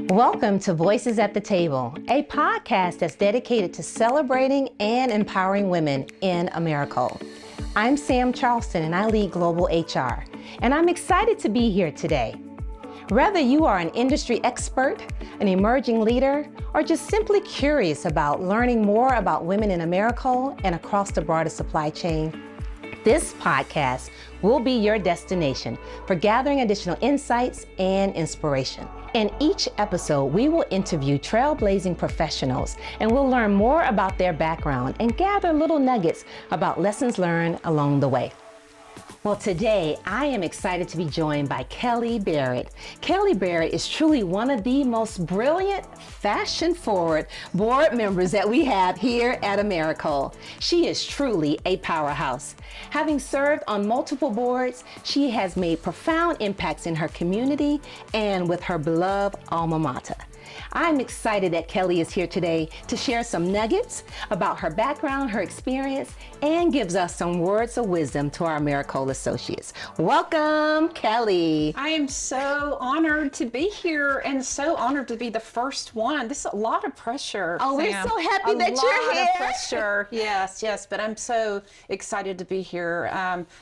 Welcome to Voices at the Table, a podcast that's dedicated to celebrating and empowering women in America. I'm Sam Charleston and I lead Global HR, and I'm excited to be here today. Whether you are an industry expert, an emerging leader, or just simply curious about learning more about women in America and across the broader supply chain, this podcast will be your destination for gathering additional insights and inspiration. In each episode, we will interview trailblazing professionals and we'll learn more about their background and gather little nuggets about lessons learned along the way. Well, today I am excited to be joined by Kelly Barrett. Kelly Barrett is truly one of the most brilliant, fashion-forward board members that we have here at Americold. She is truly a powerhouse. Having served on multiple boards, she has made profound impacts in her community and with her beloved alma mater. I'm excited that Kelly is here today to share some nuggets about her background, her experience, and gives us some words of wisdom to our Americold associates. Welcome, Kelly. I am so honored to be here and so honored to be the first one. This is a lot of pressure. Oh, Sam. we're so happy that you're here. A lot of pressure. Yes, but I'm so excited to be here.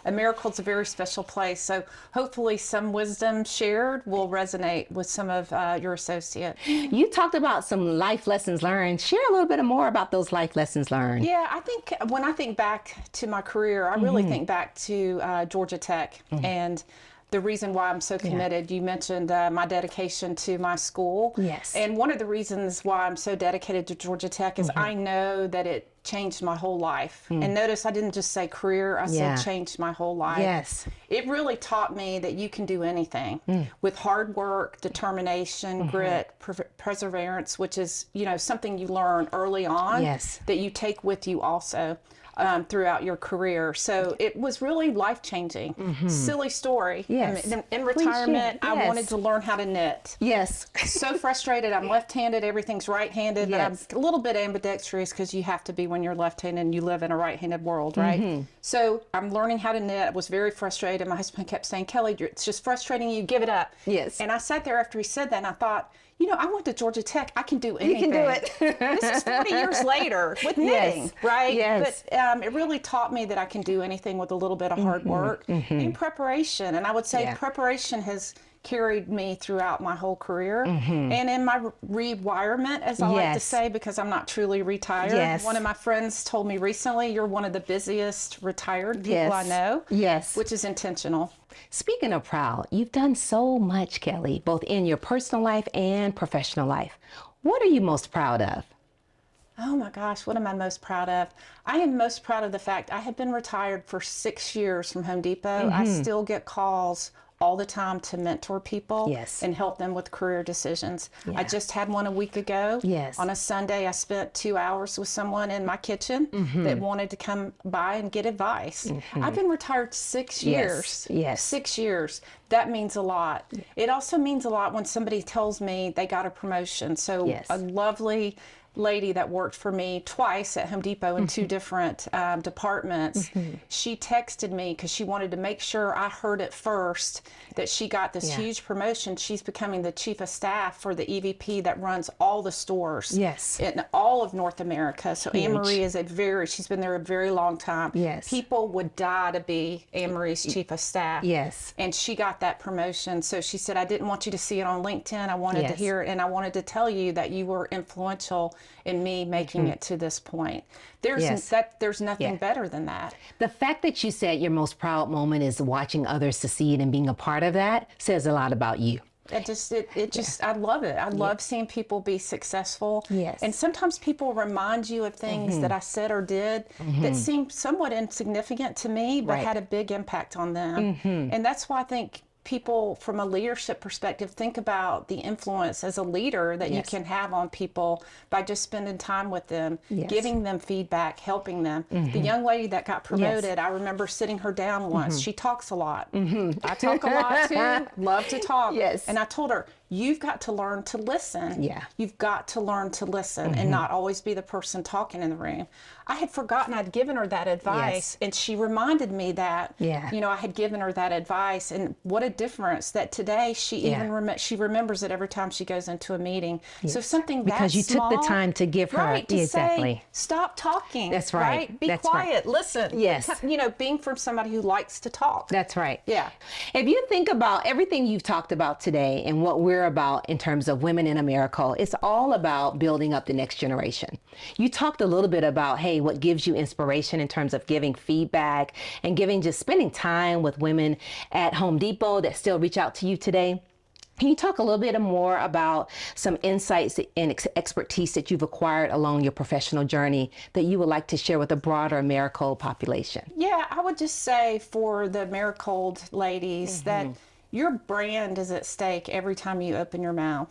Americold's a very special place, so hopefully some wisdom shared will resonate with some of your associates. You talked about some life lessons learned. Share a little bit more about those life lessons learned. Yeah, I think when I think back to my career, I really think back to Georgia Tech and the reason why I'm so committed. You mentioned my dedication to my school. Yes. And one of the reasons why I'm so dedicated to Georgia Tech is I know that it changed my whole life. And notice I didn't just say career, I said changed my whole life. Yes. It really taught me that you can do anything with hard work, determination, grit, perseverance, which is, something you learn early on that you take with you also. Throughout your career. So it was really life-changing. Silly story. Yes. In retirement, I wanted to learn how to knit. Yes. So frustrated. I'm left-handed. Everything's right-handed. But I'm a little bit ambidextrous because you have to be when you're left-handed and you live in a right-handed world, right? So I'm learning how to knit. I was very frustrated. My husband kept saying, Kelly, it's just frustrating you. Give it up. Yes. And I sat there after he said that and I thought, I went to Georgia Tech. I can do anything. You can do it. This is 40 years later with knitting, right? Yes. But it really taught me that I can do anything with a little bit of hard work and preparation. And I would say preparation has carried me throughout my whole career and in my rewirement, as I like to say, because I'm not truly retired. Yes. One of my friends told me recently, you're one of the busiest retired people I know. Yes. Which is intentional. Speaking of proud, you've done so much, Kelly, both in your personal life and professional life. What are you most proud of? Oh my gosh, what am I most proud of? I am most proud of the fact I have been retired for 6 years from Home Depot. I still get calls all the time to mentor people and help them with career decisions. I just had one a week ago. On a Sunday, I spent 2 hours with someone in my kitchen that wanted to come by and get advice. I've been retired 6 years. 6 years. That means a lot. It also means a lot when somebody tells me they got a promotion. So a lovely lady that worked for me twice at Home Depot in two different departments, she texted me because she wanted to make sure I heard it first that she got this huge promotion. She's becoming the chief of staff for the EVP that runs all the stores in all of North America. So Anne Marie is she's been there a very long time. People would die to be Anne Marie's chief of staff. And she got that promotion. So she said, I didn't want you to see it on LinkedIn. I wanted to hear it, and I wanted to tell you that you were influential in me making it to this point. There's nothing better than that. The fact that you said your most proud moment is watching others succeed and being a part of that says a lot about you. I love it. I love seeing people be successful. And sometimes people remind you of things that I said or did that seemed somewhat insignificant to me, but had a big impact on them. And that's why I think people from a leadership perspective think about the influence as a leader that you can have on people by just spending time with them, giving them feedback, helping them. The young lady that got promoted, I remember sitting her down once. She talks a lot. I talk a lot too, love to talk. And I told her, you've got to learn to listen. Yeah. You've got to learn to listen and not always be the person talking in the room. I had forgotten I'd given her that advice, and she reminded me that, you know, I had given her that advice, and what a difference that today she even she remembers it every time she goes into a meeting. So something because you took the time to give her to say, stop talking. That's right. Be quiet. Listen. Yes. You know, being from somebody who likes to talk. That's right. Yeah. If you think about everything you've talked about today and what we're about in terms of women in America, it's all about building up the next generation. You talked a little bit about, hey, what gives you inspiration in terms of giving feedback and just spending time with women at Home Depot that still reach out to you today. Can you talk a little bit more about some insights and expertise that you've acquired along your professional journey that you would like to share with the broader Americold population? Yeah, I would just say for the Americold ladies that your brand is at stake every time you open your mouth.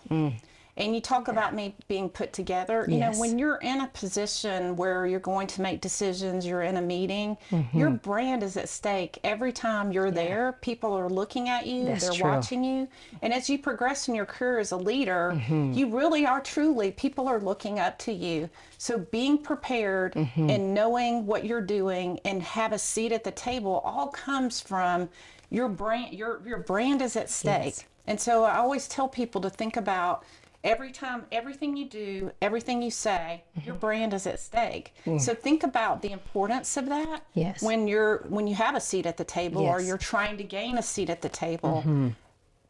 And you talk about me being put together. You know, when you're in a position where you're going to make decisions, you're in a meeting, your brand is at stake. Every time you're there, people are looking at you, they're watching you. And as you progress in your career as a leader, you really are truly, people are looking up to you. So being prepared and knowing what you're doing and have a seat at the table all comes from your brand. Your brand is at stake. And so I always tell people to think about every time, everything you do, everything you say, your brand is at stake. So think about the importance of that when you have a seat at the table or you're trying to gain a seat at the table.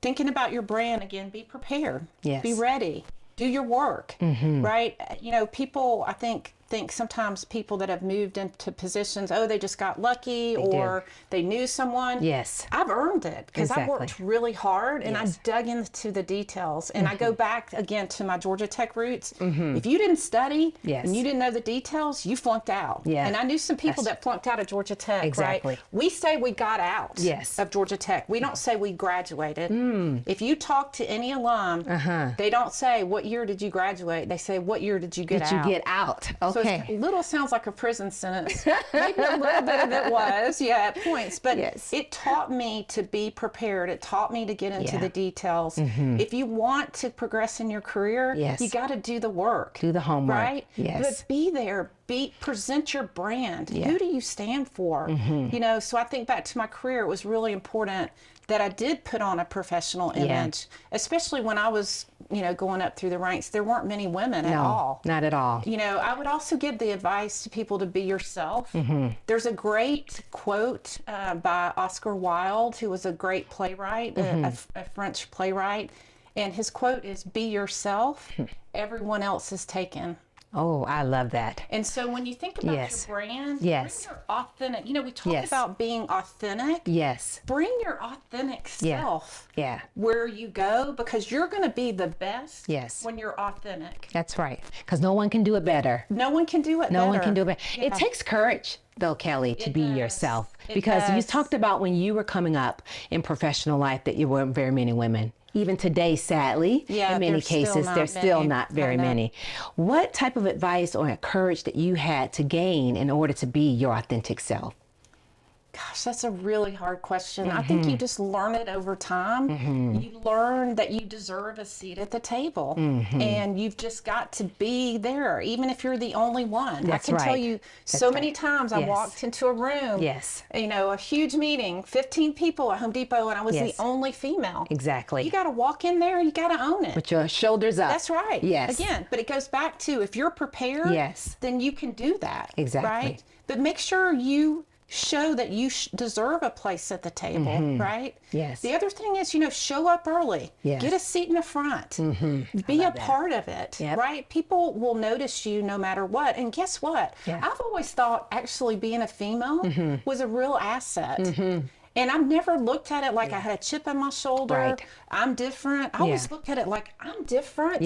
Thinking about your brand, again, be prepared, be ready, do your work, right? You know, people, I think sometimes people that have moved into positions, they just got lucky or they knew someone. Yes. I've earned it because I worked really hard and I dug into the details. And I go back again to my Georgia Tech roots. If you didn't study and you didn't know the details, you flunked out. And I knew some people that flunked out of Georgia Tech, right? We say we got out of Georgia Tech. We don't say we graduated. If you talk to any alum, they don't say, what year did you graduate? They say, what year did you get out? Did you get out? Okay. So it little sounds like a prison sentence. Maybe a little bit of it was, at points. But it taught me to be prepared. It taught me to get into the details. If you want to progress in your career, you got to do the work. Do the homework. Right? Yes. But be there. Present your brand. Who do you stand for? You know, so I think back to my career, it was really important that I did put on a professional image, especially when I was, you know, going up through the ranks. There weren't many women at all. Not at all. You know, I would also give the advice to people to be yourself. There's a great quote by Oscar Wilde, who was a great playwright, a French playwright. And his quote is, be yourself, everyone else is taken. Oh, I love that. And so when you think about your brand, bring your authentic, you know, we talk about being authentic. Bring your authentic self where you go, because you're going to be the best when you're authentic. That's right. Because no one can do it better. No one can do it better. No one can do it better. It takes courage, though, Kelly, to be yourself. Because you talked about when you were coming up in professional life that you weren't very many women. Even today, sadly, in many cases, there's still not very many. What type of advice or courage that you had to gain in order to be your authentic self? Gosh, that's a really hard question. I think you just learn it over time. You learn that you deserve a seat at the table, and you've just got to be there, even if you're the only one. I can tell you many times I walked into a room, you know, a huge meeting, 15 people at Home Depot, and I was the only female. Exactly. You got to walk in there, you got to own it. Put your shoulders up. That's right. Again, but it goes back to, if you're prepared, then you can do that. Exactly. Right? But make sure you show that you deserve a place at the table, right? The other thing is, you know, show up early. Get a seat in the front. Be a part of it, right? People will notice you no matter what. And guess what? I've always thought actually being a female was a real asset. And I've never looked at it like I had a chip on my shoulder. I'm different. I always looked at it like I'm different.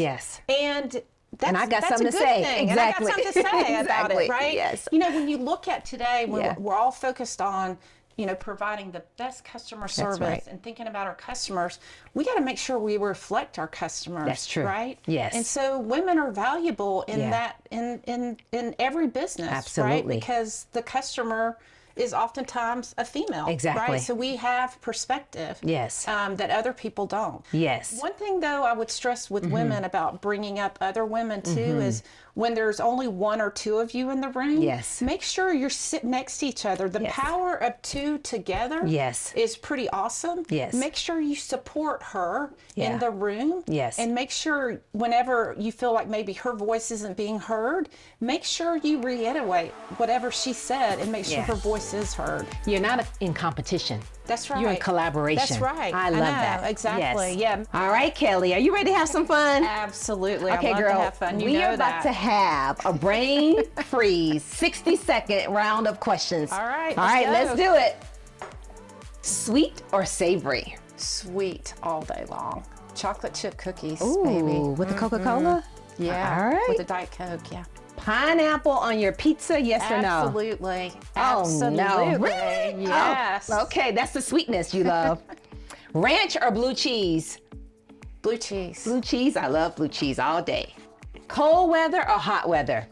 And I got something to say. Exactly. And I got something to say about it, right? Yes. You know, when you look at today, we're all focused on, you know, providing the best customer service and thinking about our customers. We got to make sure we reflect our customers. That's true. Right? Yes. And so women are valuable in that, in every business. Absolutely. Right? Because the customer is oftentimes a female. Exactly. Right? So we have perspective. Yes. That other people don't. Yes. One thing though I would stress with women about bringing up other women too is when there's only one or two of you in the room, yes, make sure you're sitting next to each other. The power of two together is pretty awesome. Yes. Make sure you support her in the room. Yes. And make sure whenever you feel like maybe her voice isn't being heard, make sure you reiterate whatever she said and make sure her voice is heard. You're not in competition. That's right. You're in collaboration. That's right. I love that. Exactly. Yes. Yeah. All right, Kelly, are you ready to have some fun? Absolutely. Okay, I love girl. to have fun. You we know are about to have a brain freeze 60-second round of questions. All right. Let's do it. Sweet or savory? Sweet all day long. Chocolate chip cookies, Ooh, baby. With the Coca-Cola? Yeah. All right. With the Diet Coke, yeah. Pineapple on your pizza, yes or no? Absolutely. Oh, Absolutely. no. Really? Yes. Oh, okay, that's the sweetness you love. Ranch or blue cheese? Blue cheese. Blue cheese, I love blue cheese all day. Cold weather or hot weather?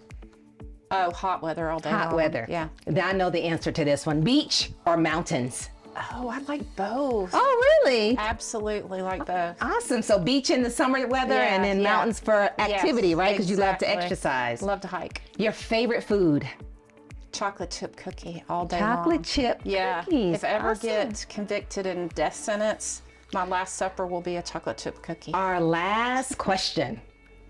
Oh, hot weather all day long. Hot weather. Yeah. I know the answer to this one. Beach or mountains? Oh, I like both. Oh, really? Absolutely like both. Awesome. So beach in the summer weather and then mountains for activity, right? Because you love to exercise. Love to hike. Your favorite food? Chocolate chip cookie all day Chocolate long. chip Yeah. cookies. If I ever Awesome. get convicted in death sentence, my last supper will be a chocolate chip cookie. Our last question.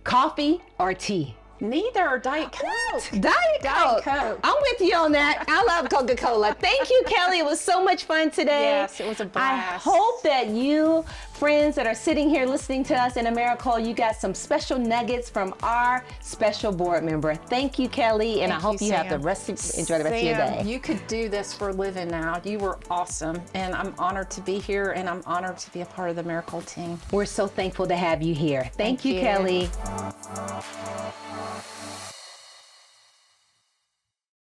Coffee or tea? Neither are Diet Coke. Diet Coke. I'm with you on that. I love Coca-Cola. Thank you, Kelly. It was so much fun today. Yes, it was a blast. I hope that you, friends that are sitting here listening to us in Americole, you got some special nuggets from our special board member. Thank you, Kelly, and I hope you have the rest of, enjoy the rest of your day. You could do this for a living now. You were awesome, and I'm honored to be here, and I'm honored to be a part of the Americole team. We're so thankful to have you here. Thank you, Kelly.